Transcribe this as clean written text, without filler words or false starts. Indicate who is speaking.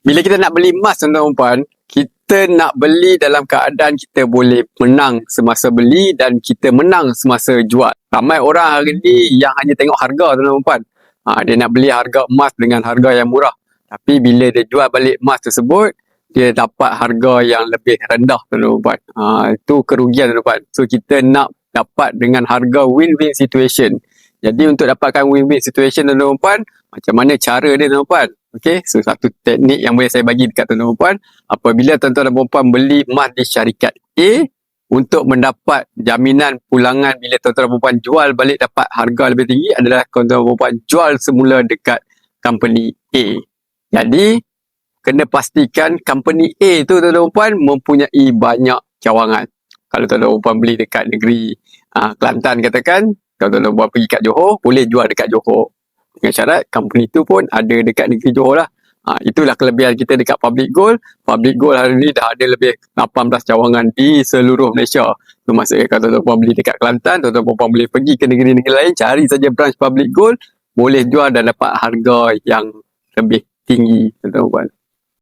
Speaker 1: Bila kita nak beli emas tuan-tuan dan puan, kita nak beli dalam keadaan kita boleh menang semasa beli dan kita menang semasa jual. Ramai orang hari ni yang hanya tengok harga tuan-tuan dan puan. Dia nak beli harga emas dengan harga yang murah. Tapi bila dia jual balik emas tersebut, dia dapat harga yang lebih rendah tuan-tuan dan puan. Itu kerugian tuan-tuan dan puan. So kita nak dapat dengan harga win-win situation. Jadi untuk dapatkan win-win situation tuan-tuan dan puan, macam mana cara dia tuan-tuan dan puan? Okey, so satu teknik yang boleh saya bagi dekat tuan-tuan dan puan, apabila tuan-tuan dan puan beli emas di syarikat A, untuk mendapat jaminan pulangan bila tuan-tuan dan puan jual balik dapat harga lebih tinggi adalah tuan-tuan dan puan jual semula dekat company A. Jadi, kena pastikan company A tu tuan-tuan dan puan mempunyai banyak cawangan. Kalau tuan-tuan dan puan beli dekat negeri Kelantan katakan, kalau tuan-tuan dan puan pergi kat Johor, boleh jual dekat Johor. Dengan syarat company tu pun ada dekat negeri Johor lah. Itulah kelebihan kita dekat Public Gold. Public Gold hari ni dah ada lebih 18 cawangan di seluruh Malaysia. So maksudnya kalau tuan-tuan puan beli dekat Kelantan, tuan-tuan puan boleh pergi ke negeri-negeri lain, cari saja branch Public Gold, boleh jual dan dapat harga yang lebih tinggi tuan-tuan puan.